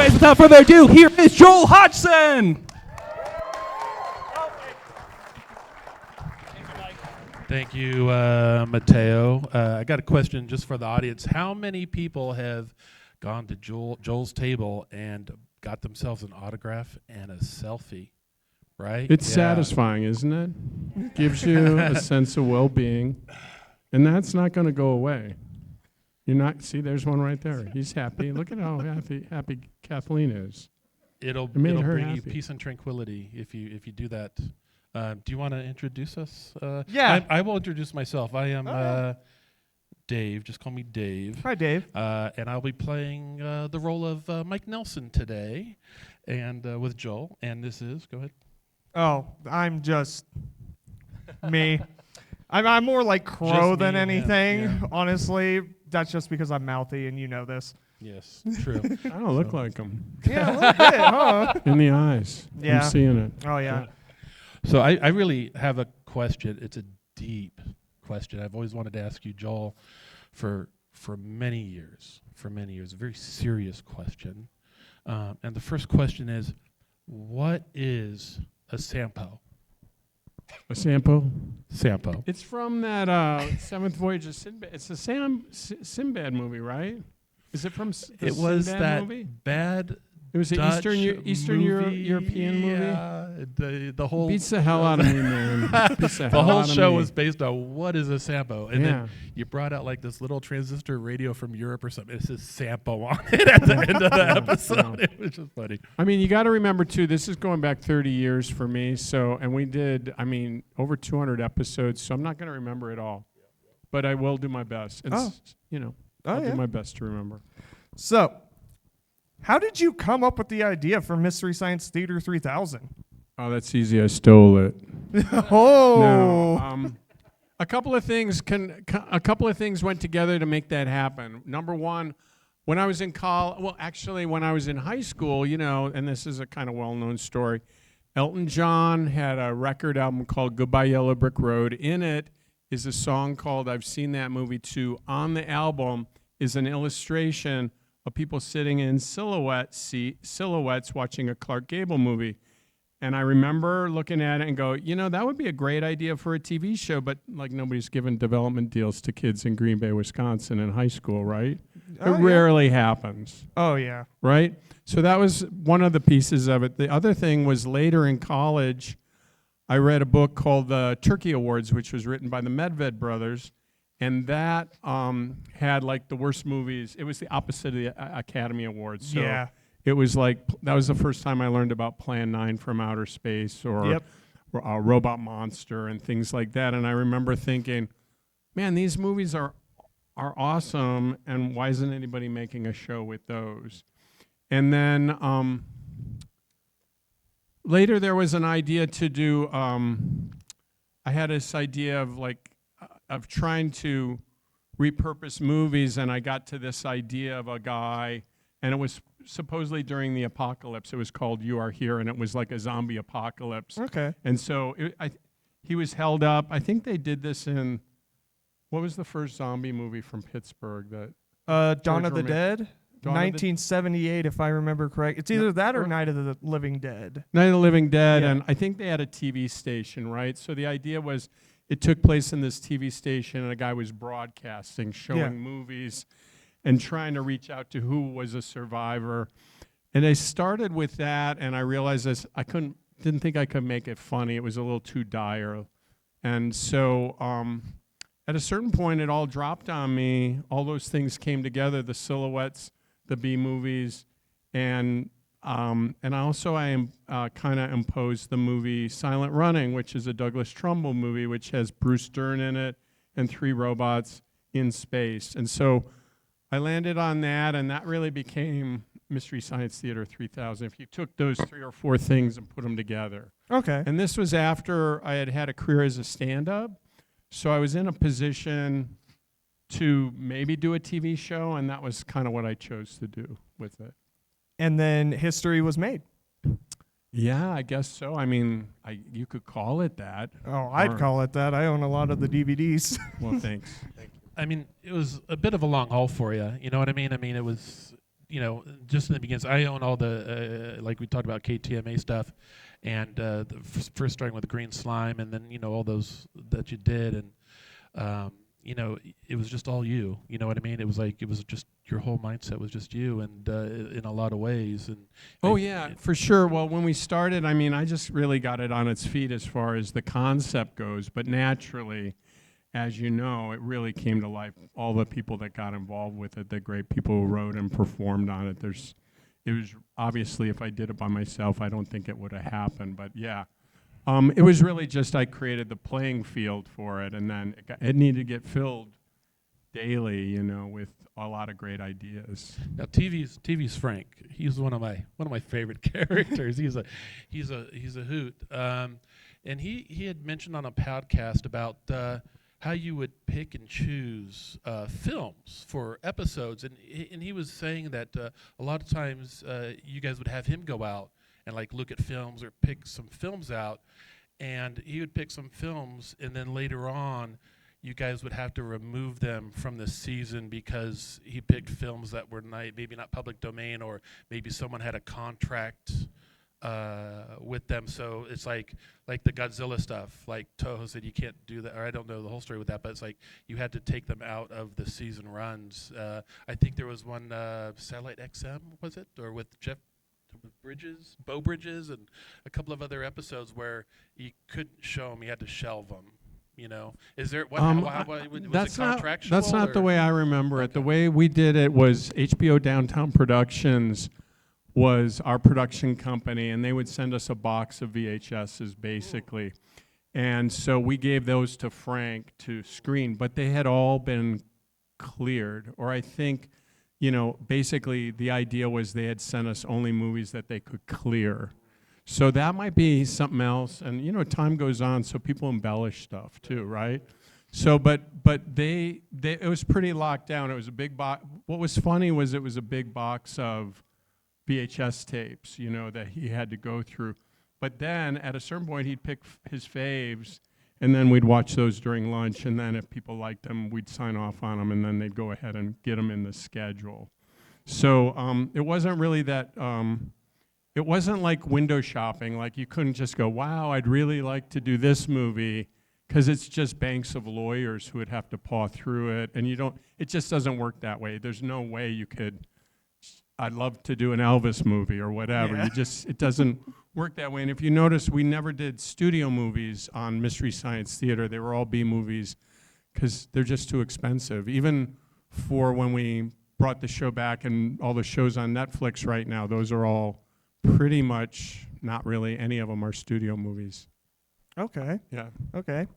Anyways, without further ado, here is Joel Hodgson. Thank you, Mateo. I got a question just for the audience. How many people have gone to Joel's table and got themselves an autograph and a selfie? Right? It's satisfying, isn't it? Gives you a sense of well-being, and that's not going to go away. You're not. See, there's one right there. He's happy. Look at how happy Kathleen is. It'll bring you peace and tranquility if you do that. Do you want to introduce us? Yeah. I will introduce myself. I am Dave. Just call me Dave. Hi, Dave. And I'll be playing the role of Mike Nelson today, and with Joel. And this is, go ahead. Oh, I'm just me. I'm more like Crow than anything, yeah. Honestly. That's just because I'm mouthy, and you know this. Yes, true. I don't look like him. Yeah, a little bit, huh? In the eyes. Yeah. I'm seeing it. Oh, yeah. So I really have a question. It's a deep question. I've always wanted to ask you, Joel, for many years. A very serious question. And the first question is, what is a sampo? A sample? Sampo. It's from that Seventh Voyage of Sinbad. It's a Sinbad movie, right? Is it from the It was Sinbad that movie? bad It was an Dutch Eastern movie. European movie? Yeah, the whole... Beats the hell out of me, man. The whole show was based on what is a sampo. And Yeah. then you brought out like this little transistor radio from Europe or something. It says sampo on it at the end of the episode. It was just funny. I mean, you got to remember, too, this is going back 30 years for me. So, and we did, over 200 episodes, so I'm not going to remember it all. But I will do my best. I'll do my best to remember. So, how did you come up with the idea for Mystery Science Theater 3000? Oh, that's easy. I stole it. Oh. No, a couple of things went together to make that happen. Number one, when I was in when I was in high school, and this is a kind of well-known story, Elton John had a record album called Goodbye Yellow Brick Road. In it is a song called I've Seen That Movie Too. On the album is an illustration of people sitting in silhouettes watching a Clark Gable movie. And I remember looking at it and go, that would be a great idea for a TV show, but nobody's giving development deals to kids in Green Bay, Wisconsin in high school, right? It rarely happens. Oh, yeah. Right? So that was one of the pieces of it. The other thing was later in college, I read a book called The Turkey Awards, which was written by the Medved brothers. And that had the worst movies. It was the opposite of the Academy Awards. So yeah. It was that was the first time I learned about Plan 9 from Outer Space or Robot Monster and things like that. And I remember thinking, man, these movies are awesome, and why isn't anybody making a show with those? And then later there was an idea to do, I had this idea of trying to repurpose movies, and I got to this idea of a guy, and it was supposedly during the apocalypse. It was called You Are Here, and it was like a zombie apocalypse. Okay. And so he was held up. I think they did this in, what was the first zombie movie from Pittsburgh? Dawn of the Dead? 1978, if I remember correct. It's either that or Night of the Living Dead. Night of the Living Dead, Yeah. and I think they had a TV station, right? So the idea was it took place in this TV station, and a guy was broadcasting, showing movies, and trying to reach out to who was a survivor. And I started with that, and I realized didn't think I could make it funny. It was a little too dire. And so at a certain point, it all dropped on me. All those things came together, the silhouettes, the B-movies, and I kind of imposed the movie Silent Running, which is a Douglas Trumbull movie, which has Bruce Dern in it and 3 robots in space. And so I landed on that, and that really became Mystery Science Theater 3000. If you took those 3 or 4 things and put them together. Okay. And this was after I had had a career as a stand-up, so I was in a position to maybe do a TV show, and that was kind of what I chose to do with it. And then history was made. Yeah, I guess so. I mean, you could call it that. Oh, I'd call it that. I own a lot of the DVDs. Well, thanks. I mean, it was a bit of a long haul for you. You know what I mean? I mean, it was, just in the beginning, I own all the, like we talked about KTMA stuff, and first starting with Green Slime, and then, all those that you did, and, it was just all you, you know what I mean? It was just, your whole mindset was just you, and in a lot of ways. And Oh, yeah, for sure. Well, when we started, I just really got it on its feet as far as the concept goes, but naturally, as you know, it really came to life. All the people that got involved with it, the great people who wrote and performed on it. It was obviously, if I did it by myself, I don't think it would have happened. But yeah, it was really just I created the playing field for it, and then it needed to get filled daily, with a lot of great ideas. Now TV's Frank. He's one of my favorite characters. He's a hoot. And he had mentioned on a podcast about how you would pick and choose films for episodes, and he was saying that a lot of times you guys would have him go out and like look at films or pick some films out, and he would pick some films, and then later on you guys would have to remove them from the season because he picked films that were maybe not public domain, or maybe someone had a contract with them. So it's like the Godzilla stuff, like Toho said you can't do that, or I don't know the whole story with that, but it's like you had to take them out of the season runs. I think there was one Satellite XM, was it, or with Jeff Bow Bridges, and a couple of other episodes where you couldn't show them, you had to shelve them. Is there was that's it contractual? That's not or? the way I remember it. Okay. The way we did it was HBO Downtown Productions was our production company, and they would send us a box of VHSs basically. And so we gave those to Frank to screen, but they had all been cleared, or I think, basically the idea was they had sent us only movies that they could clear. So that might be something else, and time goes on, so people embellish stuff too, right? So, but they it was pretty locked down. It was a big box. What was funny was it was a big box of VHS tapes, that he had to go through. But then at a certain point, he'd pick his faves, and then we'd watch those during lunch, and then if people liked them, we'd sign off on them, and then they'd go ahead and get them in the schedule. So it wasn't really that. It wasn't like window shopping. Like you couldn't just go, wow, I'd really like to do this movie, because it's just banks of lawyers who would have to paw through it, and it just doesn't work that way. There's no way you could, I'd love to do an Elvis movie or whatever. Yeah. It doesn't work that way. And if you notice, we never did studio movies on Mystery Science Theater. They were all B movies because they're just too expensive. Even for when we brought the show back and all the shows on Netflix right now, those are all pretty much, not really any of them are studio movies. Okay. Yeah. Okay.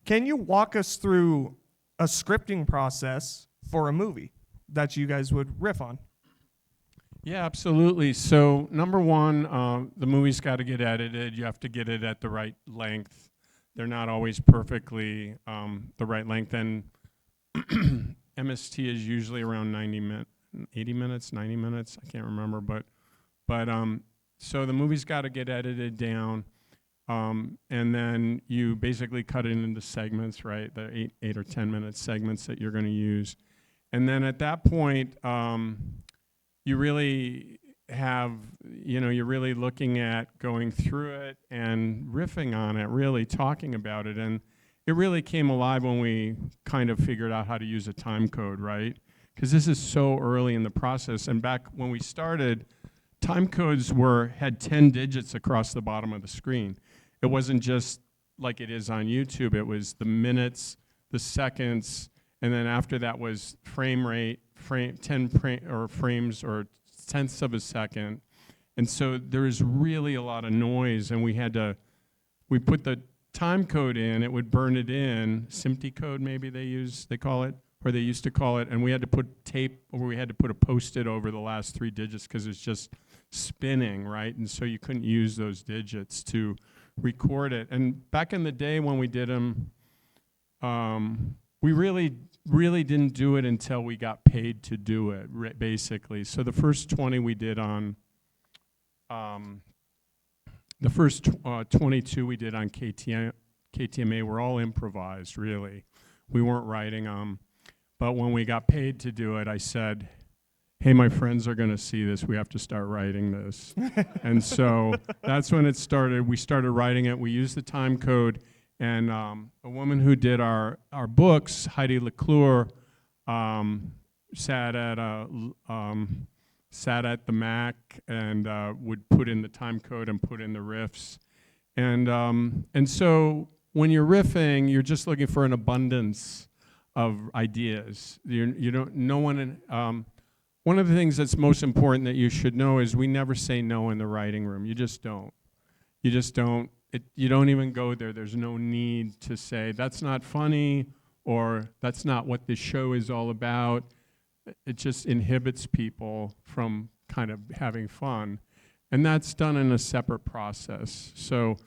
Can you walk us through a scripting process for a movie that you guys would riff on? Yeah, absolutely. So number one, the movie's got to get edited. You have to get it at the right length. They're not always perfectly the right length. And MST is usually around 80 minutes, 90 minutes. I can't remember, but so the movie's got to get edited down, and then you basically cut it into segments, right? The 8 or 10 minute segments that you're going to use, and then at that point, you really have, you're really looking at going through it and riffing on it, really talking about it, and it really came alive when we kind of figured out how to use a time code, right? Because this is so early in the process, and back when we started, time codes had 10 digits across the bottom of the screen. It wasn't just like it is on YouTube. It was the minutes, the seconds, and then after that was frame rate, frames or tenths of a second. And so there is really a lot of noise, and we put the time code in, it would burn it in, SMPTE code maybe they used to call it, and we had to put tape, or we had to put a Post-it over the last 3 digits because it's just spinning, right? And so you couldn't use those digits to record it. And back in the day when we did them, we really didn't do it until we got paid to do it, basically. So the first 20 we did on, the first 22 we did on KTMA were all improvised, really. We weren't writing them. But when we got paid to do it, I said, hey, my friends are going to see this. We have to start writing this. And so that's when it started. We started writing it. We used the time code. And a woman who did our books, Heidi LeClure, sat at the Mac and would put in the time code and put in the riffs. And so when you're riffing, you're just looking for an abundance of ideas. You don't. No one. One of the things that's most important that you should know is we never say no in the writing room. You just don't. You just don't. You don't even go there. There's no need to say that's not funny or that's not what this show is all about. It just inhibits people from kind of having fun, and that's done in a separate process. So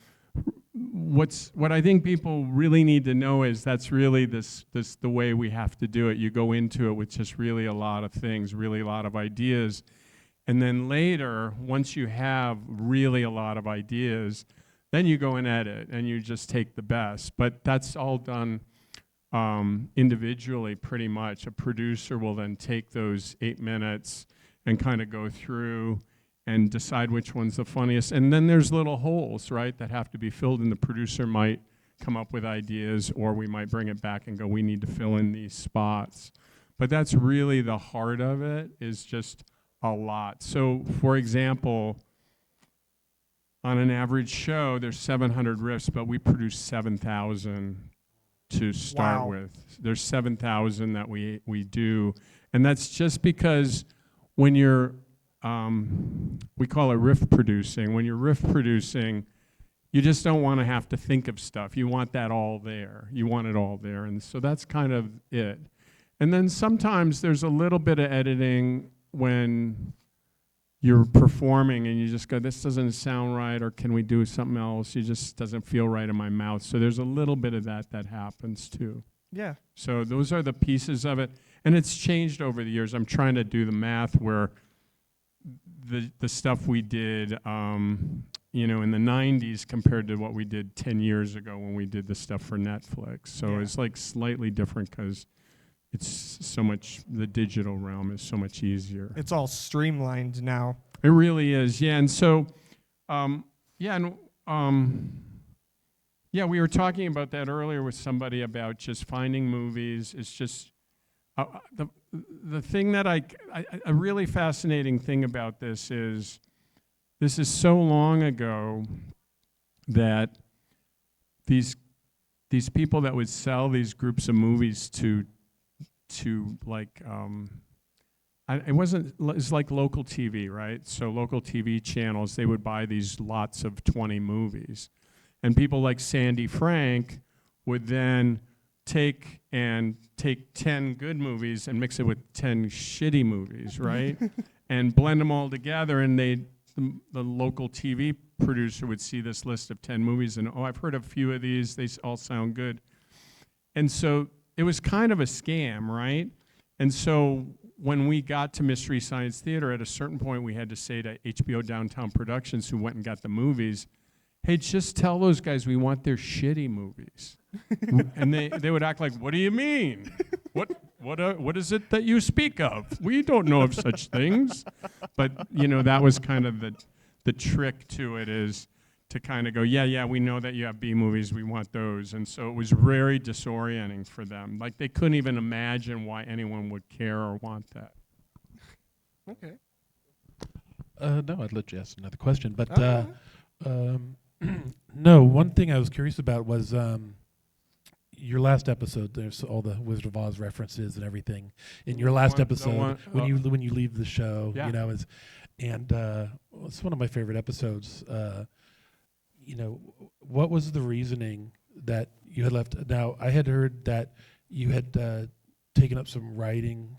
what I think people really need to know is that's really the way we have to do it. You go into it with just really a lot of things, really a lot of ideas, and then later, once you have really a lot of ideas, then you go and edit and you just take the best. But that's all done individually pretty much. A producer will then take those 8 minutes and kind of go through and decide which one's the funniest. And then there's little holes, right, that have to be filled, and the producer might come up with ideas, or we might bring it back and go, we need to fill in these spots. But that's really the heart of it, is just a lot. So, for example, on an average show, there's 700 riffs, but we produce 7,000 to start with. There's 7,000 that we do, and that's just because when you're we call it riff producing. When you're riff producing, you just don't want to have to think of stuff. You want that all there. You want it all there. And so that's kind of it. And then sometimes there's a little bit of editing when you're performing and you just go, this doesn't sound right, or can we do something else? It just doesn't feel right in my mouth. So there's a little bit of that happens too. Yeah. So those are the pieces of it. And it's changed over the years. I'm trying to do the math where the stuff we did, in the 90s compared to what we did 10 years ago when we did the stuff for Netflix. So it's like slightly different because it's so much, the digital realm is so much easier. It's all streamlined now. It really is, yeah. And so, we were talking about that earlier with somebody about just finding movies. It's just, the thing that a really fascinating thing about this is so long ago that these people that would sell these groups of movies to like it's like local TV, right? So local TV channels, they would buy these lots of 20 movies, and people like Sandy Frank would then take 10 good movies and mix it with 10 shitty movies, right? And blend them all together, and the local TV producer would see this list of 10 movies and, I've heard a few of these, they all sound good. And so it was kind of a scam, right? And so when we got to Mystery Science Theater, at a certain point we had to say to HBO Downtown Productions, who went and got the movies, hey, just tell those guys we want their shitty movies. And they would act like, what do you mean? What is it that you speak of? We don't know of such things. But, that was kind of the trick to it, is to kind of go, yeah, we know that you have B movies, we want those. And so it was very disorienting for them. Like, they couldn't even imagine why anyone would care or want that. Okay. No, I'd let you ask another question. But no, one thing I was curious about was your last episode. There's all the Wizard of Oz references and everything. In your last episode, when you leave the show, it's one of my favorite episodes. What was the reasoning that you had left? Now, I had heard that you had taken up some writing,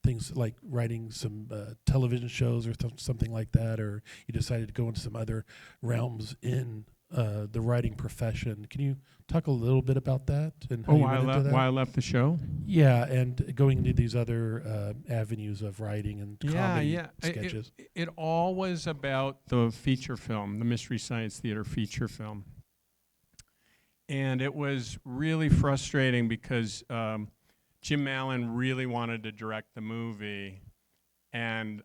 things like writing some television shows or something like that, or you decided to go into some other realms in the writing profession. Can you talk a little bit about that? And why I left the show? Yeah, and going into these other avenues of writing and comedy sketches. It all was about the feature film, the Mystery Science Theater feature film. And it was really frustrating because Jim Mallon really wanted to direct the movie, and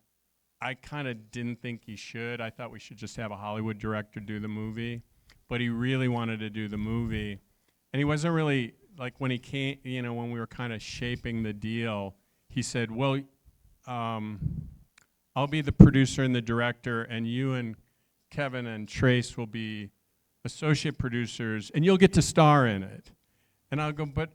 I kind of didn't think he should. I thought we should just have a Hollywood director do the movie, but he really wanted to do the movie. And he wasn't really, like when he came, you know, when we were kind of shaping the deal, he said, well, I'll be the producer and the director, and you and Kevin and Trace will be associate producers, and you'll get to star in it. And I'll go, but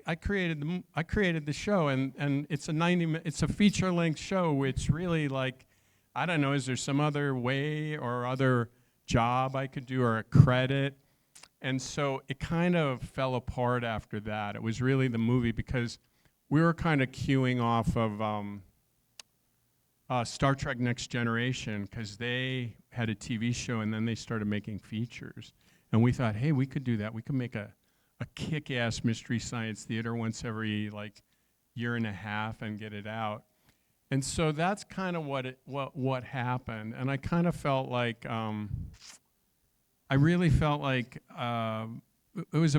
I created the show, and it's it's a feature-length show. It's really like, I don't know, is there some other way or other job I could do or a credit? And so it kind of fell apart after that. It was really the movie, because we were kind of queuing off of Star Trek Next Generation, because they had a TV show and then they started making features. And we thought, hey, we could do that. We could make a kick-ass Mystery Science Theater once every like year and a half and get it out. And so that's kind of what happened. And I kind of felt like I really felt like it was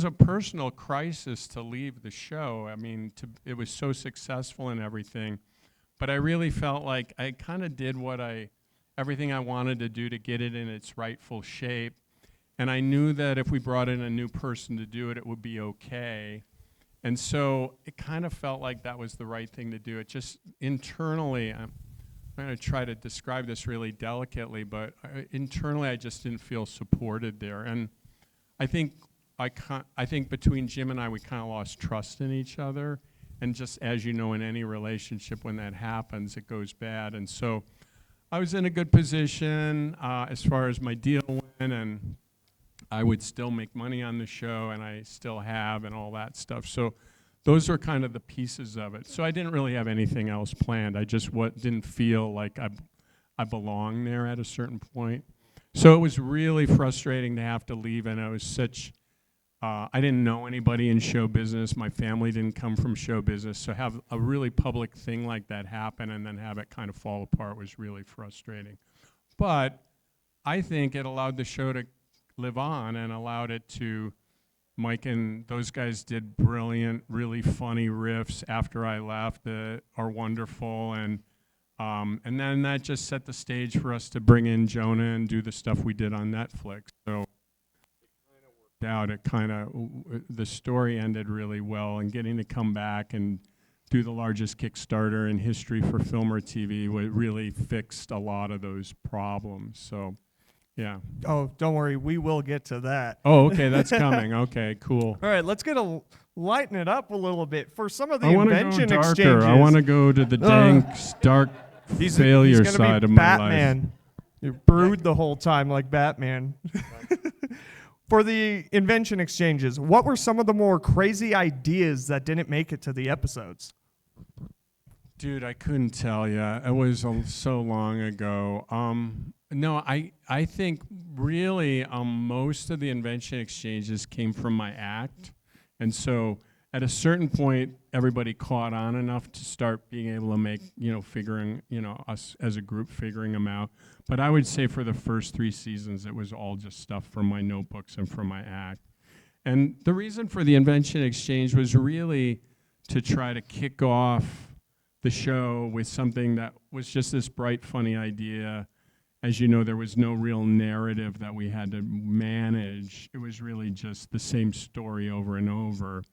a personal crisis to leave the show. I mean, it was so successful and everything, but I really felt like I kind of did everything I wanted to do to get it in its rightful shape. And I knew that if we brought in a new person to do it, it would be okay. And so it kind of felt like that was the right thing to do. It just internally, I'm going to try to describe this really delicately, but internally I just didn't feel supported there. And I think between Jim and I, we kind of lost trust in each other. And just as you know, in any relationship, when that happens, it goes bad. And so I was in a good position as far as my deal went, and I would still make money on the show, and I still have, and all that stuff. So those are kind of the pieces of it. So I didn't really have anything else planned. I just didn't feel like I belonged there at a certain point. So it was really frustrating to have to leave, and I was I didn't know anybody in show business. My family didn't come from show business. So have a really public thing like that happen and then have it kind of fall apart was really frustrating. But I think it allowed the show to live on and allowed it to, Mike and those guys did brilliant, really funny riffs after I left that are wonderful, and then that just set the stage for us to bring in Jonah and do the stuff we did on Netflix. So it kind of worked out. The story ended really well, and getting to come back and do the largest Kickstarter in history for film or TV really fixed a lot of those problems. So. Yeah. Oh, don't worry. We will get to that. Oh, okay. That's coming. Okay, cool. All right, let's lighten it up a little bit for some of the I invention go darker. exchanges. I want to go to the dank, dark failure he's side be of my Batman. life. You brood the whole time like Batman. For the invention exchanges, what were some of the more crazy ideas that didn't make it to the episodes? Dude, I couldn't tell you. It was so long ago. No, I think really most of the invention exchanges came from my act. And so at a certain point, everybody caught on enough to start being able to make, figuring, us as a group figuring them out. But I would say for the first 3 seasons, it was all just stuff from my notebooks and from my act. And the reason for the invention exchange was really to try to kick off the show with something that was just this bright, funny idea. As you know, there was no real narrative that we had to manage. It was really just the same story over and over.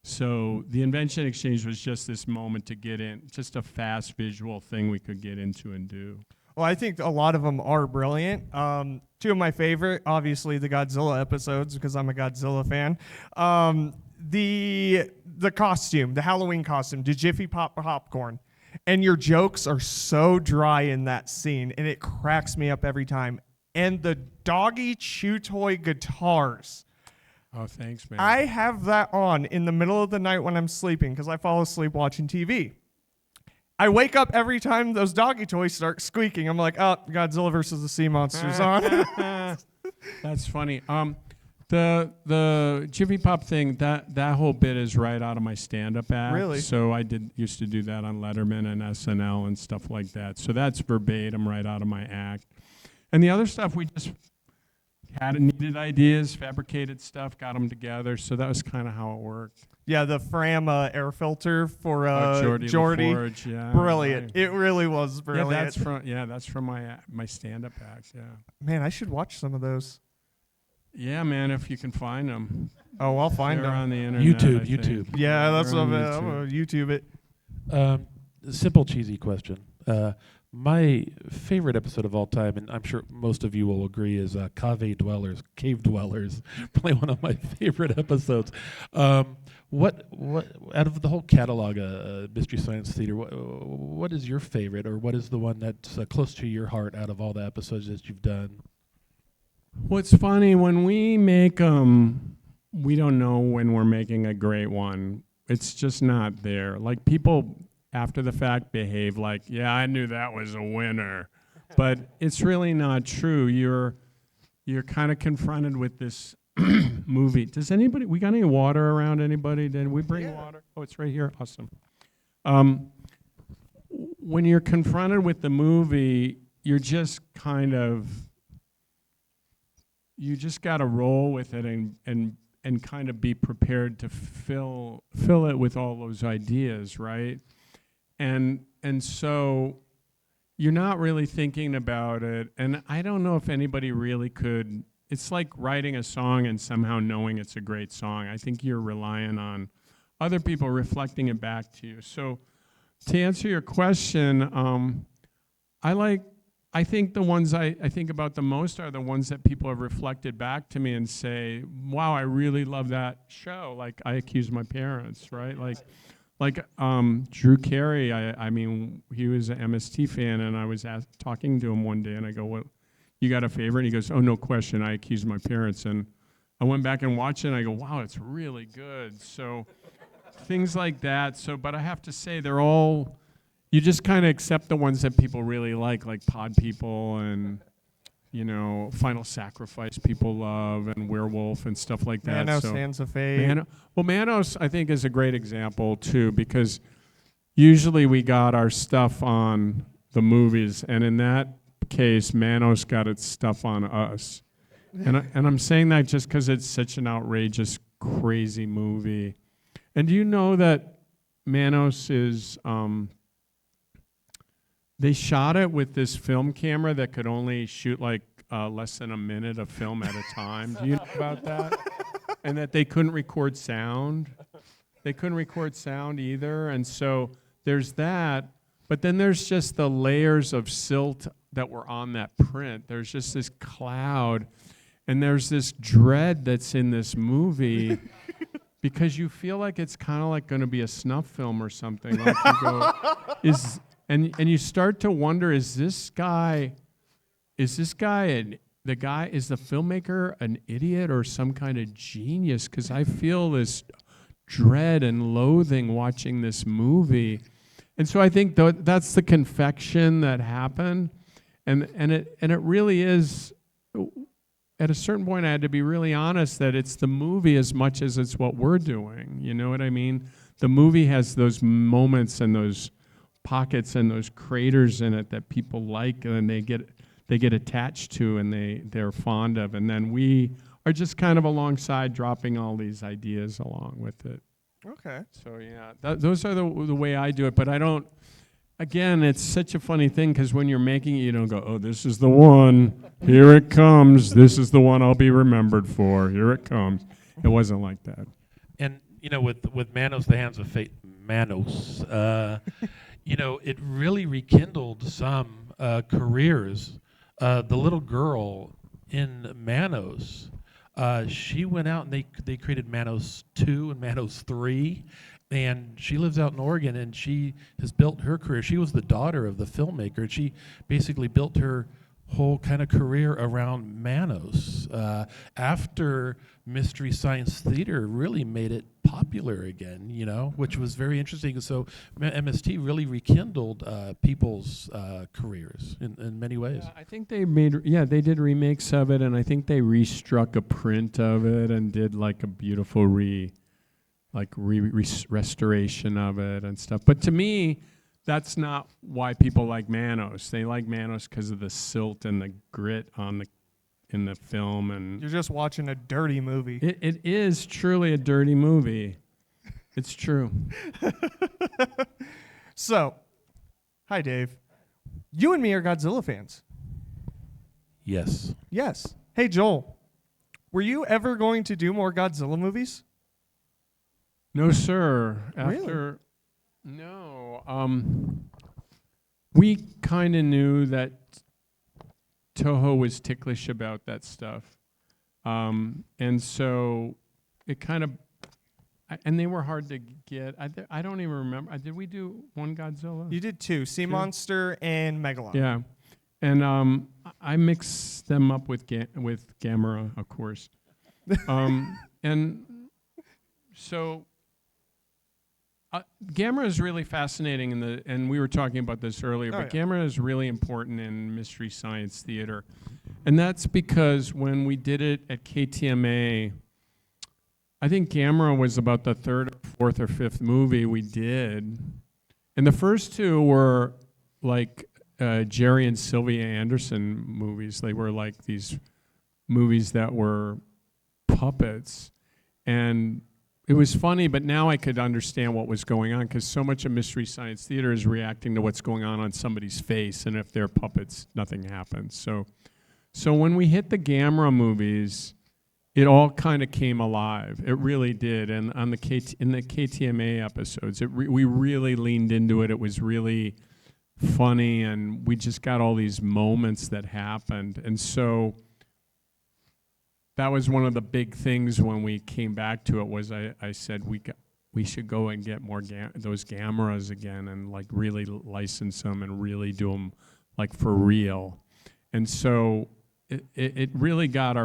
So the Invention Exchange was just this moment to get in, just a fast visual thing we could get into and do. Well, I think a lot of them are brilliant. 2 of my favorite, obviously the Godzilla episodes, because I'm a Godzilla fan. The costume, the Halloween costume, the Jiffy Pop popcorn. And your jokes are so dry in that scene, and it cracks me up every time. And the doggy chew toy guitars. Oh, thanks, man. I have that on in the middle of the night when I'm sleeping because I fall asleep watching TV. I wake up every time those doggy toys start squeaking. I'm like, oh, Godzilla versus the Sea Monster's on. That's funny. The Jiffy Pop thing, that whole bit is right out of my stand-up act. Really? So I used to do that on Letterman and SNL and stuff like that. So that's verbatim right out of my act. And the other stuff we just had needed ideas, fabricated stuff, got them together. So that was kind of how it worked. Yeah, the Fram air filter for Geordie Geordie. LaForge, yeah, Brilliant. right. It really was brilliant. That's from my stand-up acts. Yeah. Man, I should watch some of those. Yeah, man, if you can find them. Oh, I'll find They're them. on the internet. YouTube, I think. YouTube. Yeah, that's They're what on I'm gonna YouTube it. Simple, cheesy question. My favorite episode of all time, and I'm sure most of you will agree, is Cave Dwellers, Cave Dwellers. Probably one of my favorite episodes. What out of the whole catalog of Mystery Science Theater, what is your favorite, or what is the one that's close to your heart out of all the episodes that you've done? What's funny, when we make them, we don't know when we're making a great one. It's just not there. Like, people after the fact behave like, yeah, I knew that was a winner. But it's really not true. You're kind of confronted with this movie. Does anybody, we got any water around anybody? Did we bring water? Oh, it's right here. Awesome. When you're confronted with the movie, you're just kind of, you just got to roll with it and kind of be prepared to fill it with all those ideas, right? And so you're not really thinking about it. And I don't know if anybody really could. It's like writing a song and somehow knowing it's a great song. I think you're relying on other people reflecting it back to you. So to answer your question, I think the ones I think about the most are the ones that people have reflected back to me and say, wow, I really love that show. Like, I Accuse My Parents, right? Like Drew Carey, I mean, he was an MST fan, and I was talking to him one day, and I go, "What, you got a favorite?" And he goes, "Oh, no question, I Accuse My Parents." And I went back and watched it, and I go, wow, it's really good. So things like that. So, but I have to say, they're all, you just kind of accept the ones that people really like Pod People and, you know, Final Sacrifice people love, and Werewolf and stuff like that. Manos, so Hands of Fate. Manos, I think, is a great example, too, because usually we got our stuff on the movies, and in that case, Manos got its stuff on us. And I'm saying that just because it's such an outrageous, crazy movie. And do you know that Manos is, they shot it with this film camera that could only shoot like less than a minute of film at a time. Do you know about that? And that they couldn't record sound. They couldn't record sound either. And so there's that. But then there's just the layers of silt that were on that print. There's just this cloud. And there's this dread that's in this movie because you feel like it's kind of like going to be a snuff film or something. Like you go, and you start to wonder, is the filmmaker an idiot or some kind of genius? Because I feel this dread and loathing watching this movie. And so I think that's the confection that happened. And it really is, at a certain point I had to be really honest that it's the movie as much as it's what we're doing. You know what I mean? The movie has those moments and those pockets and those craters in it that people like and they get attached to and they're fond of, and then we are just kind of alongside dropping all these ideas along with it. Okay. So yeah, those are the way I do it, but I don't, again, it's such a funny thing because when you're making it, you don't go, oh, this is the one, here it comes, this is the one I'll be remembered for, here it comes. It wasn't like that. And, you know, with Manos, the Hands of Fate, Manos, you know, it really rekindled some careers. The little girl in Manos, she went out and they created Manos 2 and Manos 3, and she lives out in Oregon, and she has built her career. She was the daughter of the filmmaker, and she basically built her whole kind of career around Manos after Mystery Science Theater really made it popular again, you know, which was very interesting. So MST really rekindled people's careers in many ways. Yeah, I think they they did remakes of it, and I think they restruck a print of it and did like a beautiful restoration of it and stuff. But to me, that's not why people like Manos. They like Manos because of the silt and the grit on in the film, and You're just watching a dirty movie. it is truly a dirty movie. It's true. So, hi, Dave. You and me are Godzilla fans. Yes. Yes. Hey, Joel. Were you ever going to do more Godzilla movies? No, sir. Really? No. We kind of knew that Toho was ticklish about that stuff. And so it kind of, and they were hard to get. I don't even remember. Did we do one Godzilla? You did two, Sea Monster and Megalon. Yeah. And I mixed them up with Gamera, of course. And so Gamera is really fascinating, and we were talking about this earlier, but Gamera is really important in Mystery Science Theater. And that's because when we did it at KTMA, I think Gamera was about the third or fourth or fifth movie we did. And the first two were like Jerry and Sylvia Anderson movies. They were like these movies that were puppets. And it was funny, but now I could understand what was going on, because so much of Mystery Science Theater is reacting to what's going on somebody's face, and if they're puppets, nothing happens. So when we hit the Gamera movies, it all kind of came alive. It really did. And on in the KTMA episodes, we really leaned into it. It was really funny, and we just got all these moments that happened. And so that was one of the big things when we came back to it, was I said we should go and get more those Gameras again, and like really license them and really do them like for real. And so it really got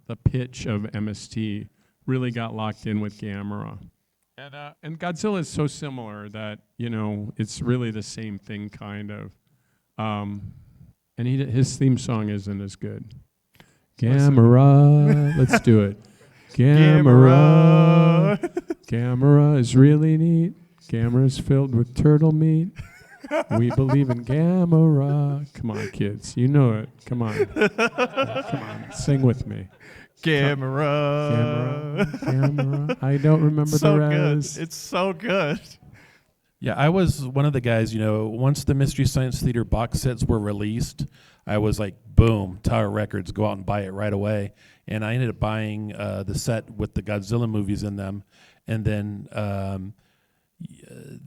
the pitch of MST really got locked in with Gamera. And Godzilla is so similar that, it's really the same thing kind of. And his theme song isn't as good. Gamera, let's do it. Gamera. Gamera is really neat. Gamera is filled with turtle meat. We believe in Gamera. Come on, kids. You know it. Come on. Come on. Sing with me. Gamera. Gamera. I don't remember the rest. Good. It's so good. Yeah, I was one of the guys, once the Mystery Science Theater box sets were released, I was like, boom, Tower Records, go out and buy it right away. And I ended up buying the set with the Godzilla movies in them. And then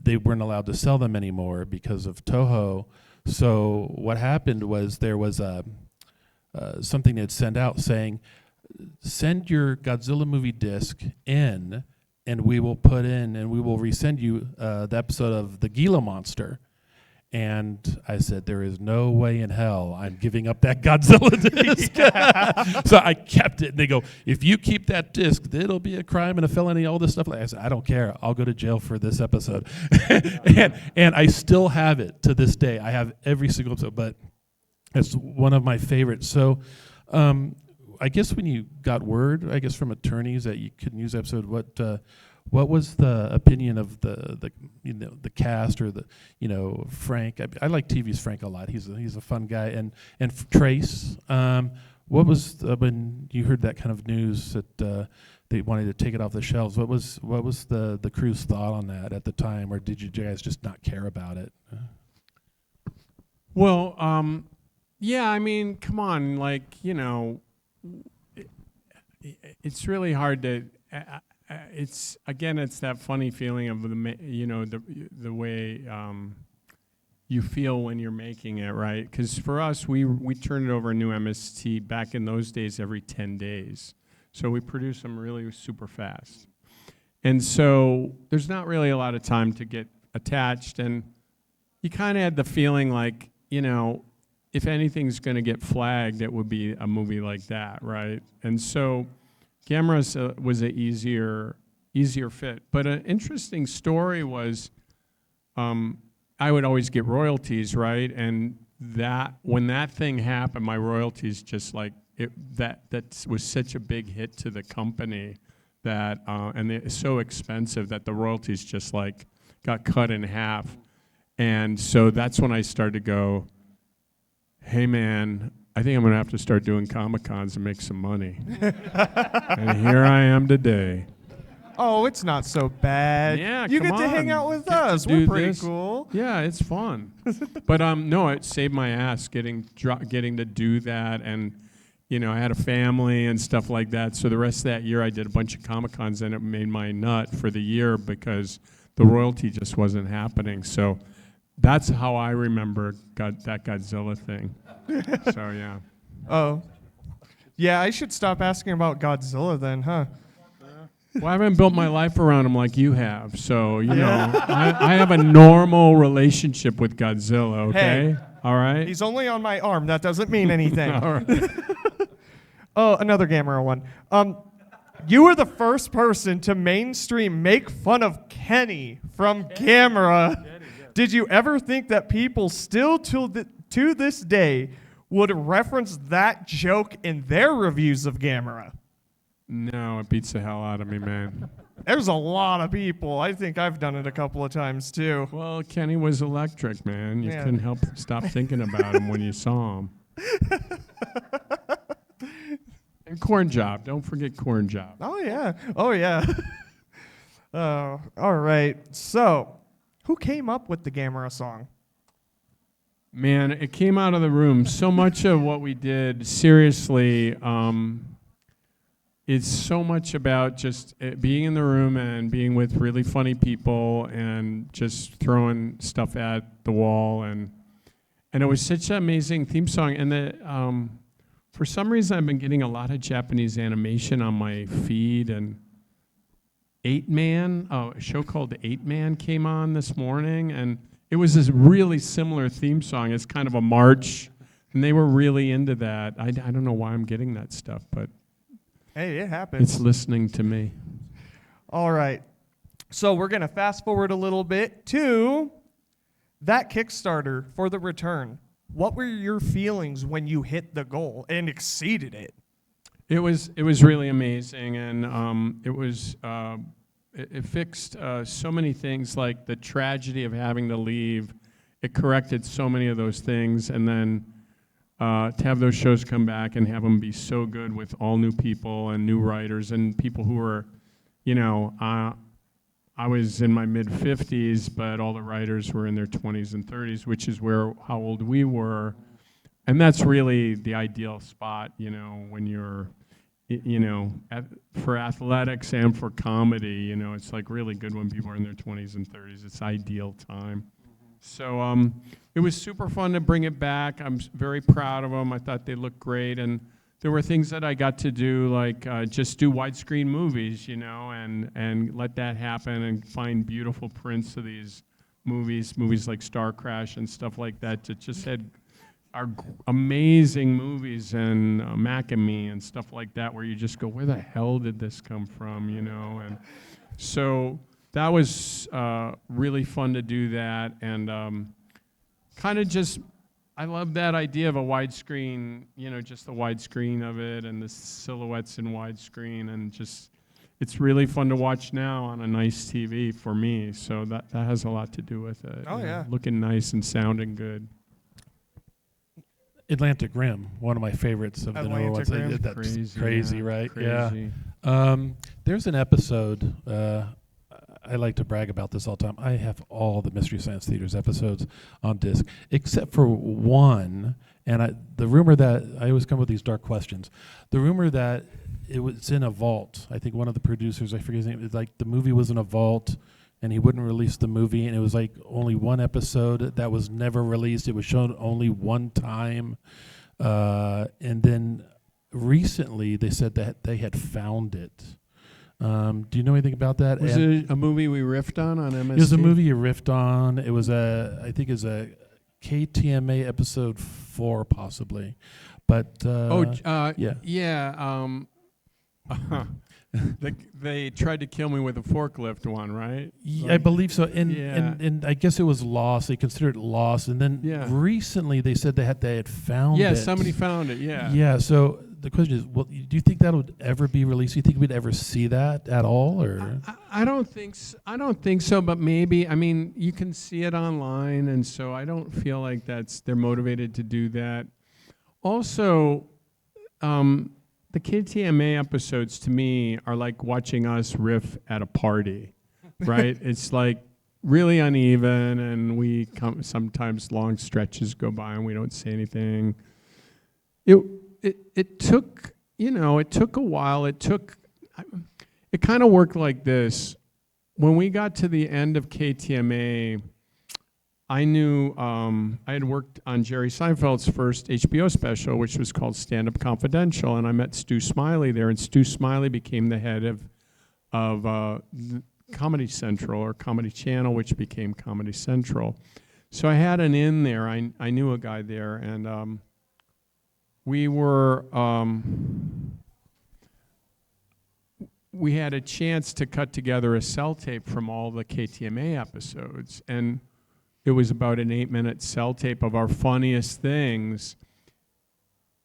they weren't allowed to sell them anymore because of Toho. So what happened was there was something they'd send out saying, send your Godzilla movie disc in, and we will resend you the episode of the Gila Monster. And I said, there is no way in hell I'm giving up that Godzilla disc. So I kept it. And they go, if you keep that disc, it'll be a crime and a felony, all this stuff. I said, I don't care. I'll go to jail for this episode. and I still have it to this day. I have every single episode, but it's one of my favorites. So I guess when you got word, from attorneys that you couldn't use the episode, what was the opinion of the cast, or Frank? I like TV's Frank a lot. He's a fun guy, and Trace. What was when you heard that kind of news that they wanted to take it off the shelves? What was the crew's thought on that at the time, or did you guys just not care about it? Well, yeah. Come on, it's really hard to. It's that funny feeling of the way you feel when you're making it, right? Because for us, we turned it over a new MST back in those days every 10 days. So we produce them really super fast. And so there's not really a lot of time to get attached. And you kind of had the feeling like, if anything's going to get flagged, it would be a movie like that, right? And so Gamera was an easier fit. But an interesting story was I would always get royalties, right? And when that thing happened, my royalties just that was such a big hit to the company that and it's so expensive that the royalties just got cut in half. And so that's when I started to go, hey man, I think I'm going to have to start doing Comic-Cons and make some money. And here I am today. Oh, it's not so bad. Yeah, you come get to hang on. out with Get to us. do We're pretty this. cool. Yeah, it's fun. But no, it saved my ass getting to do that, and I had a family and stuff like that. So the rest of that year, I did a bunch of Comic-Cons, and it made my nut for the year because the royalty just wasn't happening. So that's how I remember that Godzilla thing. So yeah. Oh. Yeah, I should stop asking about Godzilla then, huh? Well, I haven't built my life around him like you have, so I have a normal relationship with Godzilla. Okay, Hey, all right. He's only on my arm. That doesn't mean anything. All right. Oh, another Gamera one. You were the first person to mainstream make fun of Kenny from Gamera. Did you ever think that people still to this day would reference that joke in their reviews of Gamera? No, it beats the hell out of me, man. There's a lot of people. I think I've done it a couple of times too. Well, Kenny was electric, man. You Yeah. couldn't help stop thinking about him when you saw him. And Corn Job. Don't forget Corn Job. Oh, yeah. Oh, yeah. Oh, all right. So, who came up with the Gamera song? Man, it came out of the room. So much of what we did, seriously, it's so much about just being in the room and being with really funny people and just throwing stuff at the wall. And it was such an amazing theme song. And for some reason, I've been getting a lot of Japanese animation on my feed. And a show called 8-Man came on this morning. And it was this really similar theme song. It's kind of a march. And they were really into that. I don't know why I'm getting that stuff, but Hey, it happens. it's listening to me. All right. So, we're going to fast forward a little bit to that Kickstarter for the return. What were your feelings when you hit the goal and exceeded it? It was really amazing, and it fixed so many things, like the tragedy of having to leave. It corrected so many of those things, and then to have those shows come back and have them be so good with all new people and new writers and people who were, I was in my mid-50s, but all the writers were in their 20s and 30s, which is how old we were. And that's really the ideal spot, when you're, for athletics and for comedy, it's like really good when people are in their 20s and 30s. It's ideal time. So it was super fun to bring it back. I'm very proud of them. I thought they looked great. And there were things that I got to do, like just do widescreen movies, and let that happen and find beautiful prints of these movies like Star Crash and stuff like that just had are amazing movies, and Mac and Me and stuff like that, where you just go, where the hell did this come from, And so that was really fun to do that, and kind of just, I love that idea of a widescreen, just the widescreen of it and the silhouettes in widescreen, and just, it's really fun to watch now on a nice TV for me, so that has a lot to do with it. Oh, yeah. Looking nice and sounding good. Atlantic Rim, one of my favorites of the newer ones. Atlantic Rim. That's crazy, right? Crazy. Yeah. There's an episode, I like to brag about this all the time. I have all the Mystery Science Theater's episodes on disc, except for one. And the rumor that, I always come with these dark questions. The rumor that it was in a vault. I think one of the producers, I forget his name, like the movie was in a vault, and he wouldn't release the movie, and it was like only one episode that was never released. It was shown only one time. And then recently they said that they had found it. Do you know anything about that? Was it a movie we riffed on MST? It was a movie you riffed on. It was I think it was a KTMA episode 4 possibly. But yeah. They tried to kill me with a forklift one, right? I believe so. And I guess it was lost. They considered it lost. And then recently they said they had found it. Yeah, somebody found it, yeah. Yeah, so the question is, well, do you think that would ever be released? Do you think we'd ever see that at all? Or I don't think so, but maybe. I mean, you can see it online, and so I don't feel like they're motivated to do that. Also, the KTMA episodes to me are like watching us riff at a party, right? It's like really uneven, and sometimes long stretches go by and we don't say anything. It took a while. It kind of worked like this. When we got to the end of KTMA, I knew I had worked on Jerry Seinfeld's first HBO special, which was called Stand Up Confidential, and I met Stu Smiley there, and Stu Smiley became the head of Comedy Central, or Comedy Channel, which became Comedy Central. So I had an in there. I knew a guy there, and we had a chance to cut together a cell tape from all the KTMA episodes, and it was about an 8-minute cell tape of our funniest things.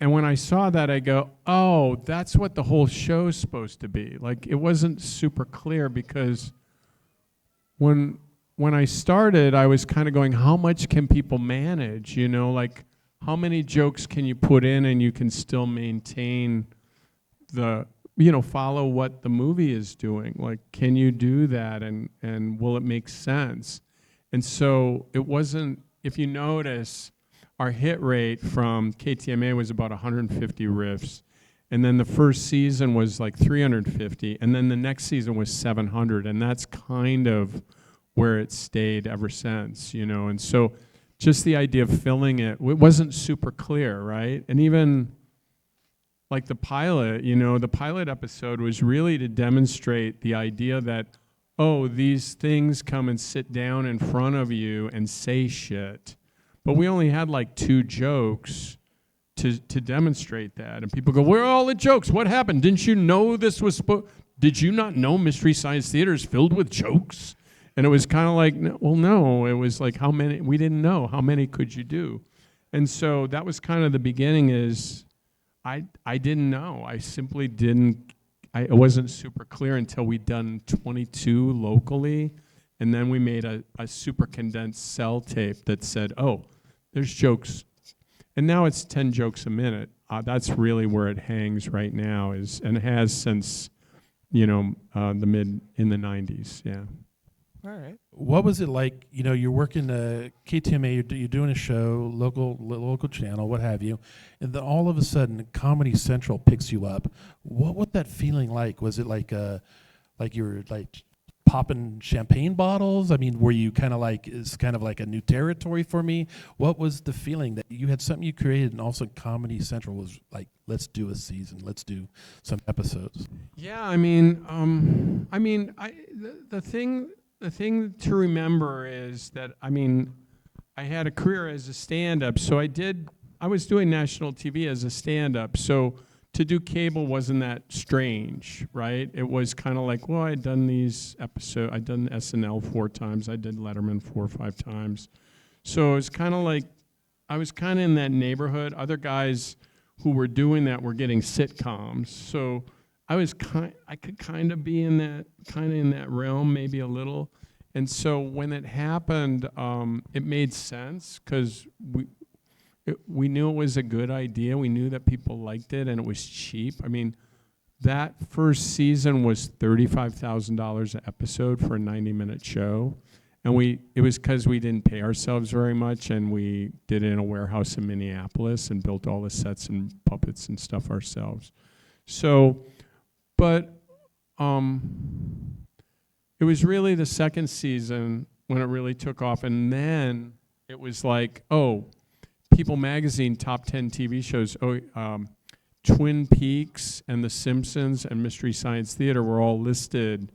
And when I saw that, I go, oh, that's what the whole show's supposed to be. Like, it wasn't super clear, because when I started, I was kind of going, how much can people manage? Like, how many jokes can you put in and you can still maintain follow what the movie is doing? Like, can you do that, and will it make sense? And so it wasn't, if you notice, our hit rate from KTMA was about 150 riffs. And then the first season was like 350. And then the next season was 700. And that's kind of where it stayed ever since, And so just the idea of filling it wasn't super clear, right? And even like the pilot, the pilot episode was really to demonstrate the idea that, oh, these things come and sit down in front of you and say shit. But we only had like 2 jokes to demonstrate that. And people go, where are all the jokes? What happened? Didn't you know this was did you not know Mystery Science Theater is filled with jokes? And it was kind of like, well, no. It was like, how many? We didn't know. How many could you do? And so that was kind of the beginning is I didn't know. I simply didn't. It wasn't super clear until we'd done 22 locally, and then we made a super condensed cell tape that said, oh, there's jokes. And now it's 10 jokes a minute. That's really where it hangs right now, and it has since, in the 90s, yeah. All right. What was it like? You're working KTMA, you're doing a show, local channel, what have you, and then all of a sudden, Comedy Central picks you up. What was that feeling like? Was it like you were like popping champagne bottles? I mean, were you kind of like, it's kind of like a new territory for me? What was the feeling that you had something you created, and also Comedy Central was like, let's do a season, let's do some episodes? Yeah, the thing to remember is that, I had a career as a stand-up, so I was doing national TV as a stand-up, so to do cable wasn't that strange, right? It was kind of like, well, I'd done these episodes, I'd done SNL 4 times, I did Letterman 4 or 5 times. So it was kind of like, I was kind of in that neighborhood. Other guys who were doing that were getting sitcoms, so I could kind of be in that realm, maybe a little. And so when it happened, it made sense, because we knew it was a good idea. We knew that people liked it, and it was cheap. That first season was $35,000 an episode for a 90-minute show. And it was because we didn't pay ourselves very much, and we did it in a warehouse in Minneapolis and built all the sets and puppets and stuff ourselves. So... But it was really the second season when it really took off. And then it was like, oh, People Magazine top 10 TV shows, Twin Peaks and The Simpsons and Mystery Science Theater were all listed.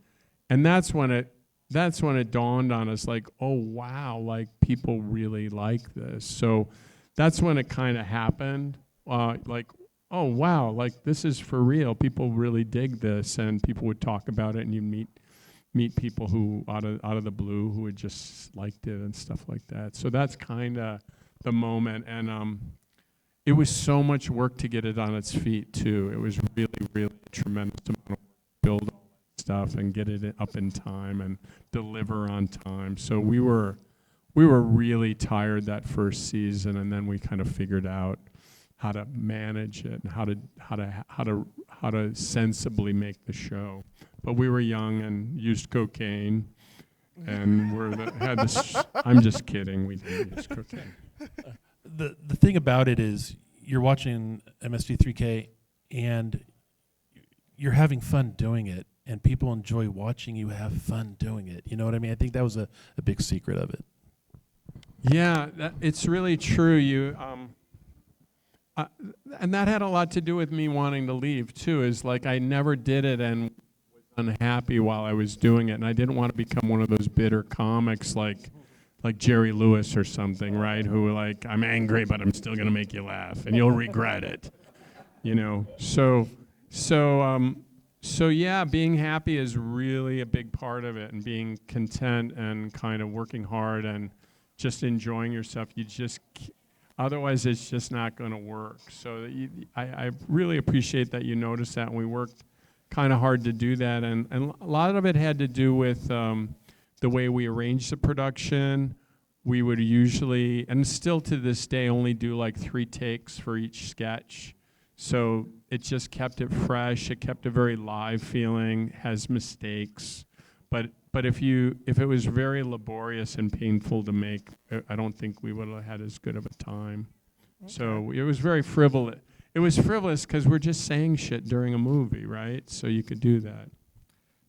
And that's when it dawned on us, like, oh, wow, like, people really like this. So that's when it kind of happened, like, oh, wow, like, this is for real. People really dig this, and people would talk about it, and you'd meet people who, out of the blue, who had just liked it and stuff like that. So that's kind of the moment, and it was so much work to get it on its feet, too. It was really, really a tremendous amount of work to build all that stuff and get it up in time and deliver on time. So we were really tired that first season, and then we kind of figured out how to manage it and how to sensibly make the show. But we were young and used cocaine, and I'm just kidding. We didn't use cocaine. The thing about it is you're watching MST3K and you're having fun doing it, and people enjoy watching you have fun doing it. You know what I mean? I think that was a big secret of it. Yeah, it's really true. And that had a lot to do with me wanting to leave too. Is like I never did it and was unhappy while I was doing it, and I didn't want to become one of those bitter comics like Jerry Lewis or something, right? Who like, I'm angry, but I'm still gonna make you laugh, and you'll regret it, you know. So yeah, being happy is really a big part of it, and being content and kind of working hard and just enjoying yourself. Otherwise, it's just not going to work. So I really appreciate that you noticed that, and we worked kind of hard to do that. And a lot of it had to do with the way we arranged the production. We would usually, and still to this day, only do like 3 takes for each sketch. So it just kept it fresh. It kept a very live feeling, has mistakes. But if it was very laborious and painful to make, I don't think we would have had as good of a time. Okay. So it was very frivolous. It was frivolous because we're just saying shit during a movie, right? So you could do that.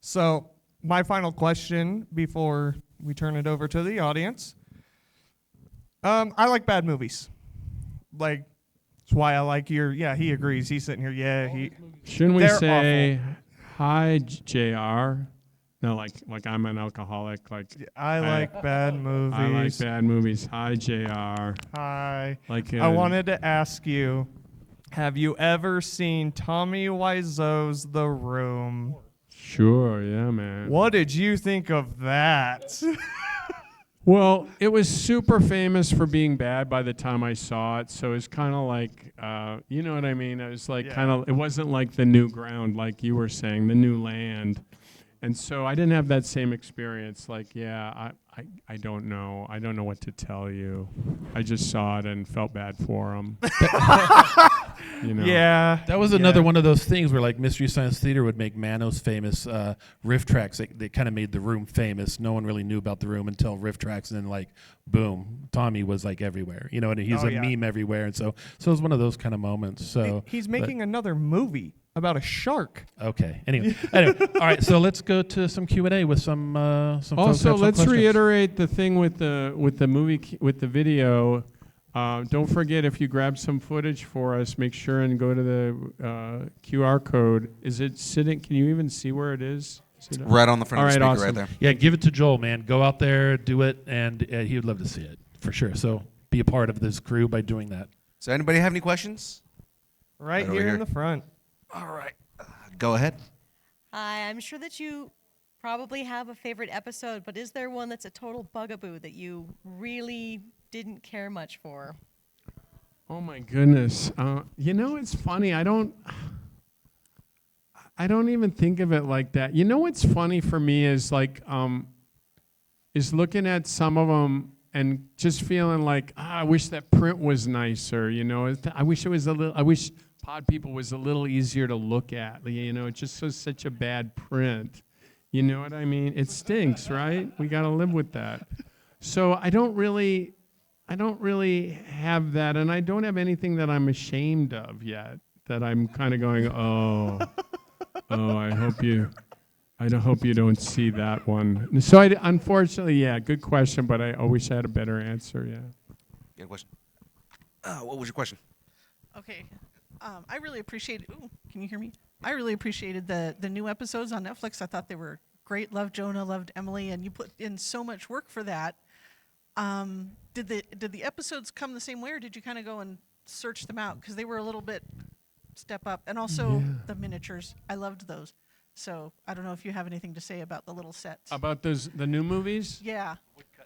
So my final question before we turn it over to the audience. I like bad movies. Like, that's why I like he agrees. He's sitting here. Shouldn't we say, hi, JR? No, like I'm an alcoholic. Like I like bad movies. I like bad movies. Hi, JR. Hi. Like I wanted to ask you, have you ever seen Tommy Wiseau's The Room? Sure, yeah, man. What did you think of that? Well, it was super famous for being bad by the time I saw it, so it's kind of like, you know what I mean? It was like it wasn't like the new ground, like you were saying, the new land. And so I didn't have that same experience. Like, I don't know. I don't know what to tell you. I just saw it and felt bad for him. You know? Yeah. That was another one of those things where like Mystery Science Theater would make Manos famous. Riff Tracks, they kind of made The Room famous. No one really knew about The Room until Riff Tracks, and then like, boom, Tommy was like everywhere. You know, and he's meme everywhere. And so it was one of those kind of moments. So he's making another movie about a shark. Okay. Anyway, all right. So let's go to some Q&A with some. Also, let's reiterate the thing with the movie with the video. Don't forget, if you grab some footage for us, make sure and go to the QR code. Is it sitting? Can you even see where it is? Right on the front of the speaker, awesome. right there. Yeah, give it to Joel, man. Go out there, do it, and he would love to see it for sure. So be a part of this crew by doing that. So anybody have any questions? Right here in the front. All right. Go ahead. Hi, I'm sure that you probably have a favorite episode, but is there one that's a total bugaboo that you really didn't care much for? Oh my goodness. You know, it's funny. I don't even think of it like that. You know what's funny for me is like is looking at some of them and just feeling like, I wish that print was nicer, you know. I wish Pod People was a little easier to look at, you know. It just was such a bad print. You know what I mean? It stinks, right? We got to live with that. So I don't really have that, and I don't have anything that I'm ashamed of yet, that I'm kind of going, I hope you don't see that one. So unfortunately, good question, but I wish I had a better answer, You have a question? What was your question? Okay. I really appreciated. Ooh, can you hear me? I really appreciated the new episodes on Netflix. I thought they were great. Loved Jonah, loved Emily, and you put in so much work for that. Did the episodes come the same way, or did you kind of go and search them out, because they were a little bit step up? And also the miniatures, I loved those. So I don't know if you have anything to say about the little sets. About the new movies? Yeah.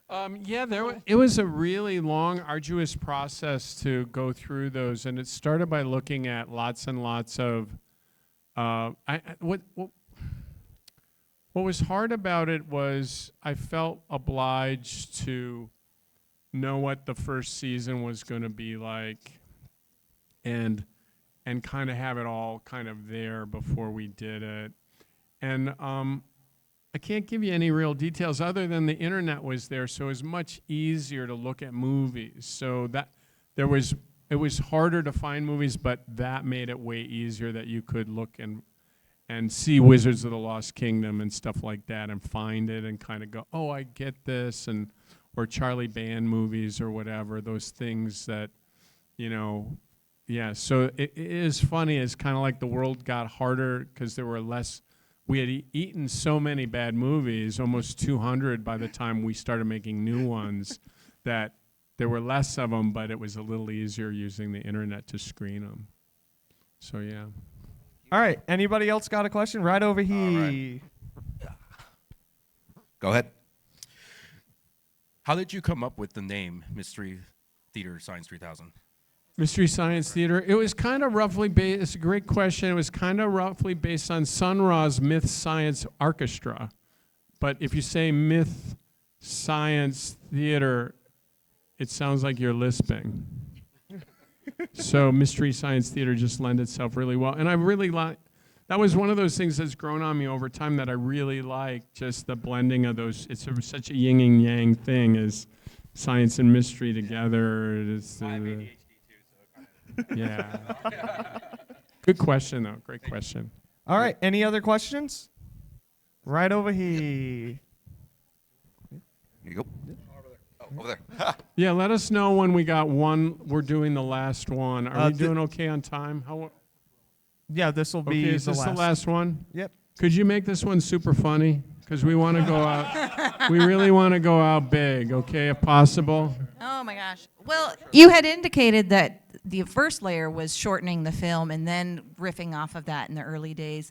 It was a really long, arduous process to go through those, and it started by looking at lots and lots of. What was hard about it was I felt obliged to know what the first season was going to be like, and kind of have it all kind of there before we did it. And I can't give you any real details other than the internet was there, so it was much easier to look at movies. So that it was harder to find movies, but that made it way easier that you could look and see Wizards of the Lost Kingdom and stuff like that and find it and kind of go, oh, I get this, or Charlie Band movies or whatever, those things that, yeah. So it is funny. It's kind of like the world got harder because there were less. We had eaten so many bad movies, almost 200 by the time we started making new ones, that there were less of them, but it was a little easier using the internet to screen them. So, yeah. All right. Anybody else got a question? Right over here. Go ahead. How did you come up with the name Mystery Theater Science 3000? Mystery Science Theater. It was kind of roughly based. It's a great question. It was kind of roughly based on Sun Ra's Myth Science Orchestra. But if you say Myth Science Theater, it sounds like you're lisping. So Mystery Science Theater just lent itself really well. And I really like, that was one of those things that's grown on me over time that I really like, just the blending of those. It's such a yin and yang thing, is science and mystery together. It's, yeah. Good question, though. Great question. All right. Any other questions? Right over here. Here you go. Oh, over there. Yeah, let us know when we got one. We're doing the last one. Are we th- doing okay on time? Yeah, this will be Okay, is the this last. the last one? Yep. Could you make this one super funny? Because we want to go out. We really want to go out big, okay, if possible. Oh my gosh. Well, you had indicated that the first layer was shortening the film and then riffing off of that in the early days.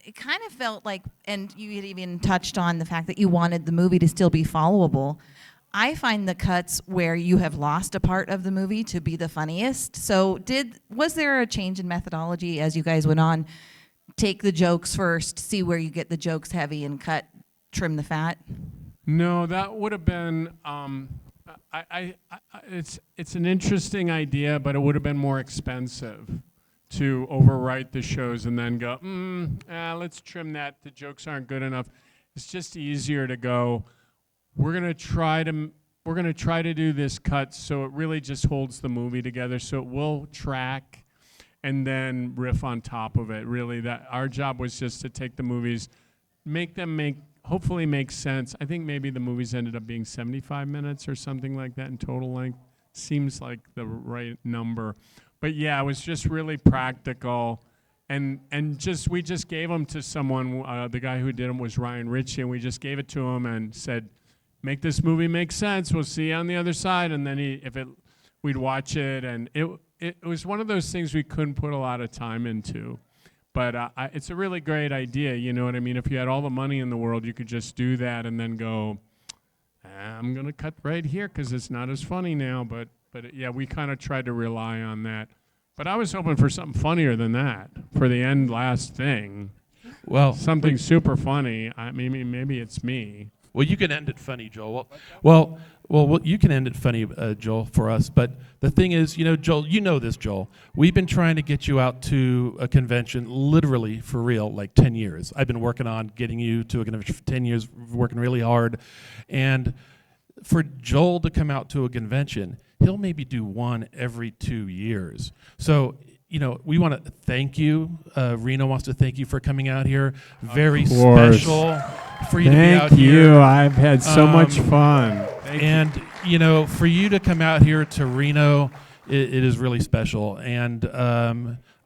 It kind of felt like, and you had even touched on the fact that you wanted the movie to still be followable. I find the cuts where you have lost a part of the movie to be the funniest. So was there a change in methodology as you guys went on? Take the jokes first, see where you get the jokes heavy and trim the fat? No, that would have been. It's an interesting idea, but it would have been more expensive to overwrite the shows and then go, let's trim that. The jokes aren't good enough. It's just easier to go. We're gonna try to do this cut so it really just holds the movie together. So it will track and then riff on top of it. Really, that our job was just to take the movies, hopefully make sense. I think maybe the movies ended up being 75 minutes or something like that in total length. Seems like the right number. But yeah, it was just really practical. And we just gave them to someone. The guy who did them was Ryan Ritchie, and we just gave it to him and said, make this movie make sense. We'll see you on the other side. And then we'd watch it. And it was one of those things we couldn't put a lot of time into. But it's a really great idea, you know what I mean? If you had all the money in the world, you could just do that and then go, I'm going to cut right here because it's not as funny now. But yeah, we kind of tried to rely on that. But I was hoping for something funnier than that for the last thing. Well, Something super funny. Maybe it's me. Well, you can end it funny, Joel. Well, you can end it funny, Joel, for us. But the thing is, Joel, you know this, Joel. We've been trying to get you out to a convention, literally for real, like 10 years. I've been working on getting you to a convention for 10 years, working really hard. And for Joel to come out to a convention, he'll maybe do one every 2 years. So, we want to thank you. Reno wants to thank you for coming out here. Very special for you to be out here. Thank you. I've had so much fun. For you to come out here to Reno, it is really special. And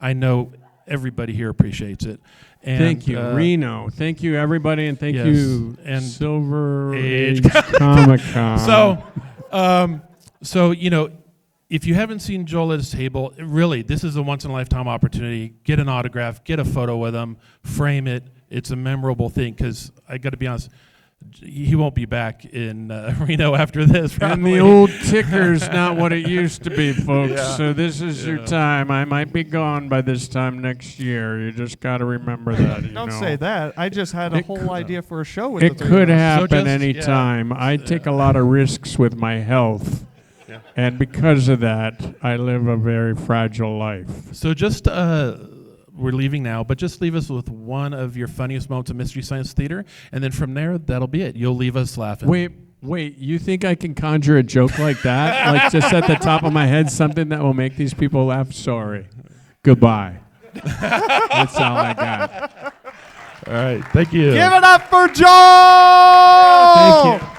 I know everybody here appreciates it. And, thank you, Reno. Thank you, everybody, and thank you, and Silver Age Comic-Con. So, if you haven't seen Joel at his table, really, this is a once-in-a-lifetime opportunity. Get an autograph, get a photo with him, frame it. It's a memorable thing because I got to be honest, he won't be back in Reno after this. And probably. the old ticker's not what it used to be, folks. Yeah. So this is your time. I might be gone by this time next year. You just got to remember that. Don't say that. I just had a whole idea for a show with It the three could of us. happen just- any yeah. time. I take a lot of risks with my health. And because of that, I live a very fragile life. So just, we're leaving now, but just leave us with one of your funniest moments of Mystery Science Theater, and then from there, that'll be it. You'll leave us laughing. Wait, you think I can conjure a joke like that? Like just at the top of my head, something that will make these people laugh? Sorry. Goodbye. That's all I got. All right. Thank you. Give it up for Joel! Thank you.